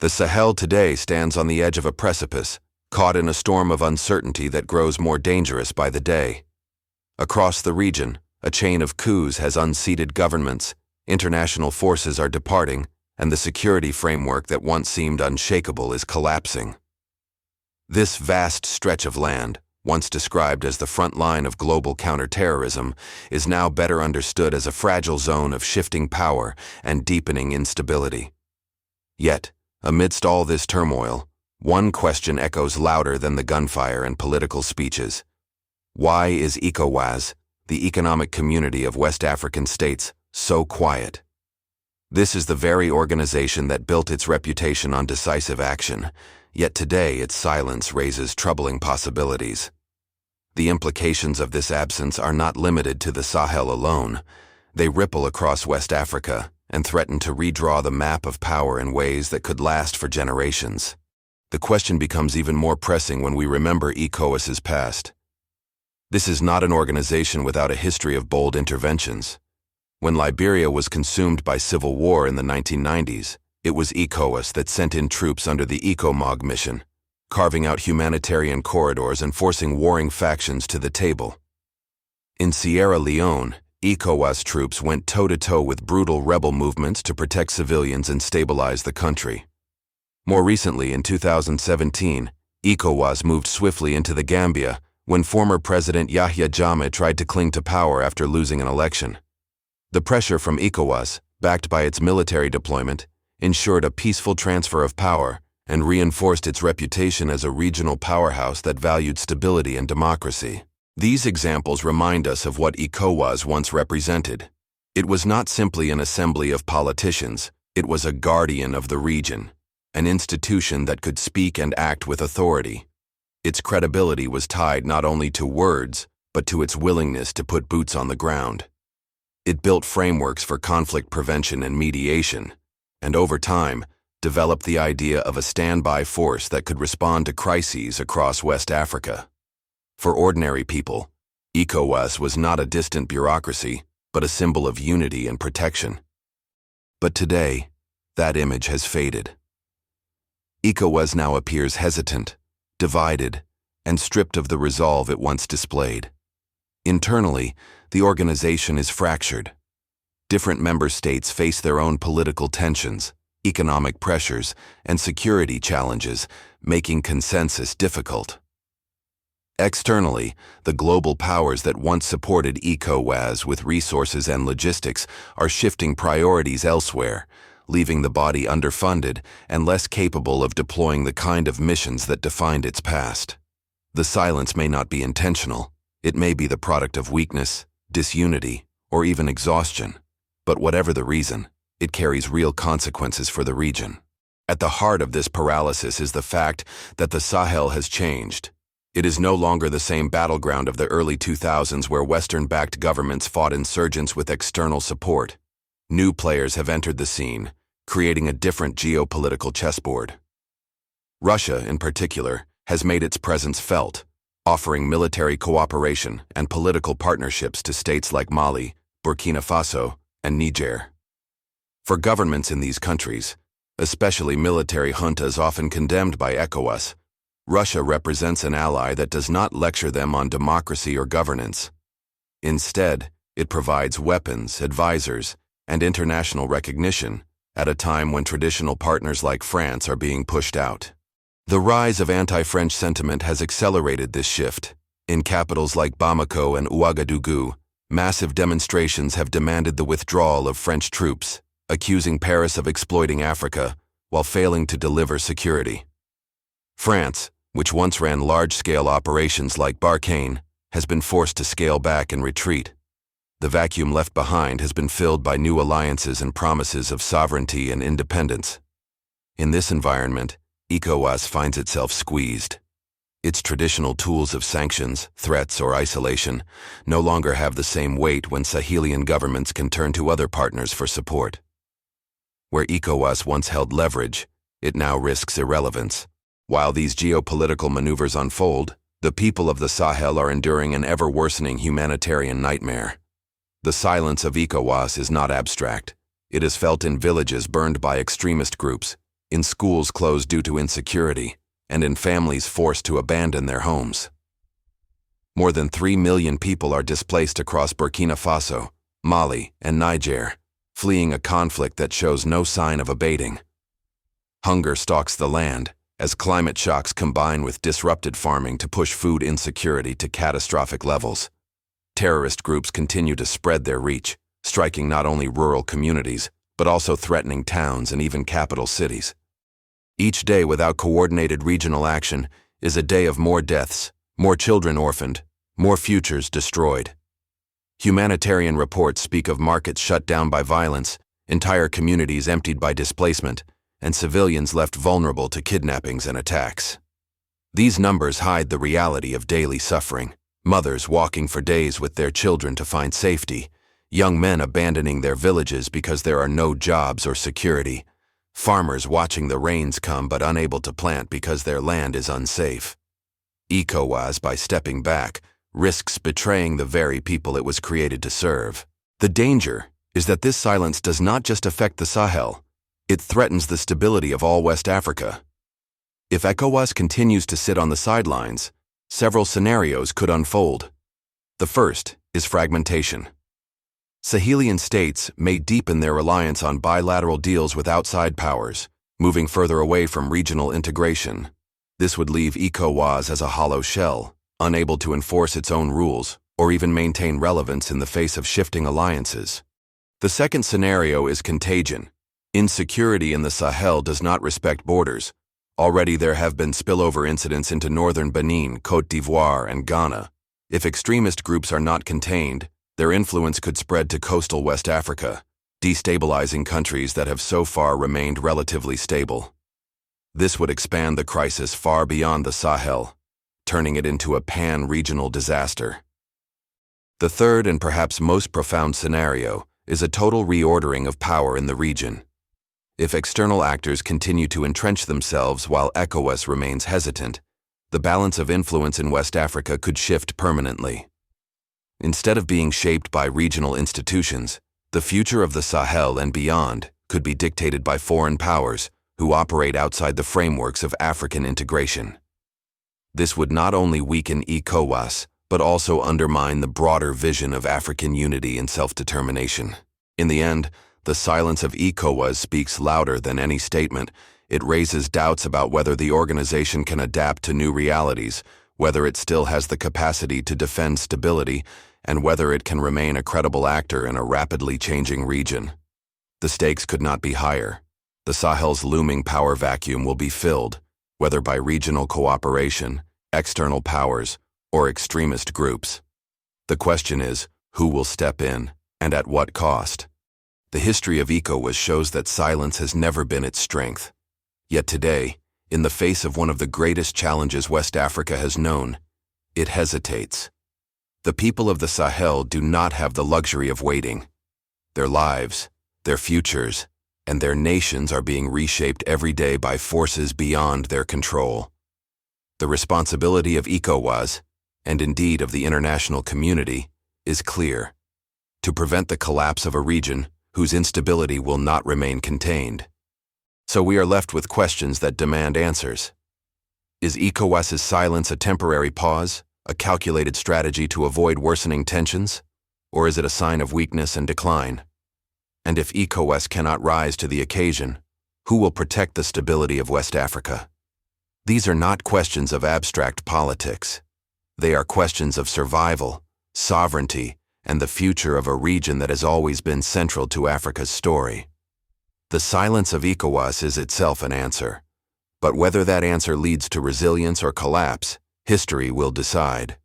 The Sahel today stands on the edge of a precipice, caught in a storm of uncertainty that grows more dangerous by the day. Across the region, a chain of coups has unseated governments, international forces are departing, and the security framework that once seemed unshakable is collapsing. This vast stretch of land, once described as the front line of global counterterrorism, is now better understood as a fragile zone of shifting power and deepening instability. Yet, amidst all this turmoil, one question echoes louder than the gunfire and political speeches. Why is ECOWAS, the Economic Community of West African States, so quiet? This is the very organization that built its reputation on decisive action, yet today its silence raises troubling possibilities. The implications of this absence are not limited to the Sahel alone. They ripple across West Africa and threaten to redraw the map of power in ways that could last for generations. The question becomes even more pressing when we remember ECOWAS's past. This is not an organization without a history of bold interventions. When Liberia was consumed by civil war in the 1990s, it was ECOWAS that sent in troops under the ECOMOG mission, carving out humanitarian corridors and forcing warring factions to the table. In Sierra Leone, ECOWAS troops went toe-to-toe with brutal rebel movements to protect civilians and stabilize the country. More recently, in 2017, ECOWAS moved swiftly into the Gambia when former President Yahya Jammeh tried to cling to power after losing an election. The pressure from ECOWAS, backed by its military deployment, ensured a peaceful transfer of power and reinforced its reputation as a regional powerhouse that valued stability and democracy. These examples remind us of what ECOWAS once represented. It was not simply an assembly of politicians, it was a guardian of the region, an institution that could speak and act with authority. Its credibility was tied not only to words, but to its willingness to put boots on the ground. It built frameworks for conflict prevention and mediation, and over time, developed the idea of a standby force that could respond to crises across West Africa. For ordinary people, ECOWAS was not a distant bureaucracy, but a symbol of unity and protection. But today, that image has faded. ECOWAS now appears hesitant, divided, and stripped of the resolve it once displayed. Internally, the organization is fractured. Different member states face their own political tensions, economic pressures, and security challenges, making consensus difficult. Externally, the global powers that once supported ECOWAS with resources and logistics are shifting priorities elsewhere, leaving the body underfunded and less capable of deploying the kind of missions that defined its past. The silence may not be intentional. It may be the product of weakness, disunity, or even exhaustion. But whatever the reason, it carries real consequences for the region. At the heart of this paralysis is the fact that the Sahel has changed. It is no longer the same battleground of the early 2000s where Western-backed governments fought insurgents with external support. New players have entered the scene, creating a different geopolitical chessboard. Russia, in particular, has made its presence felt, offering military cooperation and political partnerships to states like Mali, Burkina Faso, and Niger. For governments in these countries, especially military juntas often condemned by ECOWAS, Russia represents an ally that does not lecture them on democracy or governance. Instead, it provides weapons, advisors, and international recognition at a time when traditional partners like France are being pushed out. The rise of anti-French sentiment has accelerated this shift. In capitals like Bamako and Ouagadougou, massive demonstrations have demanded the withdrawal of French troops, accusing Paris of exploiting Africa while failing to deliver security. France, which once ran large-scale operations like Barkhane, has been forced to scale back and retreat. The vacuum left behind has been filled by new alliances and promises of sovereignty and independence. In this environment, ECOWAS finds itself squeezed. Its traditional tools of sanctions, threats, or isolation no longer have the same weight when Sahelian governments can turn to other partners for support. Where ECOWAS once held leverage, it now risks irrelevance. While these geopolitical maneuvers unfold, the people of the Sahel are enduring an ever-worsening humanitarian nightmare. The silence of ECOWAS is not abstract. It is felt in villages burned by extremist groups, in schools closed due to insecurity, and in families forced to abandon their homes. More than 3 million people are displaced across Burkina Faso, Mali, and Niger, fleeing a conflict that shows no sign of abating. Hunger stalks the land, as climate shocks combine with disrupted farming to push food insecurity to catastrophic levels. Terrorist groups continue to spread their reach, striking not only rural communities, but also threatening towns and even capital cities. Each day without coordinated regional action is a day of more deaths, more children orphaned, more futures destroyed. Humanitarian reports speak of markets shut down by violence, entire communities emptied by displacement, and civilians left vulnerable to kidnappings and attacks. These numbers hide the reality of daily suffering: mothers walking for days with their children to find safety, young men abandoning their villages because there are no jobs or security, farmers watching the rains come but unable to plant because their land is unsafe. ECOWAS, by stepping back, risks betraying the very people it was created to serve. The danger is that this silence does not just affect the Sahel, it threatens the stability of all West Africa. If ECOWAS continues to sit on the sidelines, several scenarios could unfold. The first is fragmentation. Sahelian states may deepen their reliance on bilateral deals with outside powers, moving further away from regional integration. This would leave ECOWAS as a hollow shell, unable to enforce its own rules or even maintain relevance in the face of shifting alliances. The second scenario is contagion. Insecurity in the Sahel does not respect borders. Already there have been spillover incidents into northern Benin, Côte d'Ivoire, and Ghana. If extremist groups are not contained, their influence could spread to coastal West Africa, destabilizing countries that have so far remained relatively stable. This would expand the crisis far beyond the Sahel, turning it into a pan-regional disaster. The third and perhaps most profound scenario is a total reordering of power in the region. If external actors continue to entrench themselves while ECOWAS remains hesitant, the balance of influence in West Africa could shift permanently. Instead of being shaped by regional institutions, the future of the Sahel and beyond could be dictated by foreign powers who operate outside the frameworks of African integration. This would not only weaken ECOWAS, but also undermine the broader vision of African unity and self-determination. In the end, the silence of ECOWAS speaks louder than any statement. It raises doubts about whether the organization can adapt to new realities, whether it still has the capacity to defend stability, and whether it can remain a credible actor in a rapidly changing region. The stakes could not be higher. The Sahel's looming power vacuum will be filled, whether by regional cooperation, external powers, or extremist groups. The question is, who will step in, and at what cost? The history of ECOWAS shows that silence has never been its strength. Yet today, in the face of one of the greatest challenges West Africa has known, it hesitates. The people of the Sahel do not have the luxury of waiting. Their lives, their futures, and their nations are being reshaped every day by forces beyond their control. The responsibility of ECOWAS, and indeed of the international community, is clear: to prevent the collapse of a region whose instability will not remain contained. So we are left with questions that demand answers. Is ECOWAS's silence a temporary pause, a calculated strategy to avoid worsening tensions, or is it a sign of weakness and decline? And if ECOWAS cannot rise to the occasion, who will protect the stability of West Africa? These are not questions of abstract politics. They are questions of survival, sovereignty, and the future of a region that has always been central to Africa's story. The silence of ECOWAS is itself an answer, but whether that answer leads to resilience or collapse, history will decide.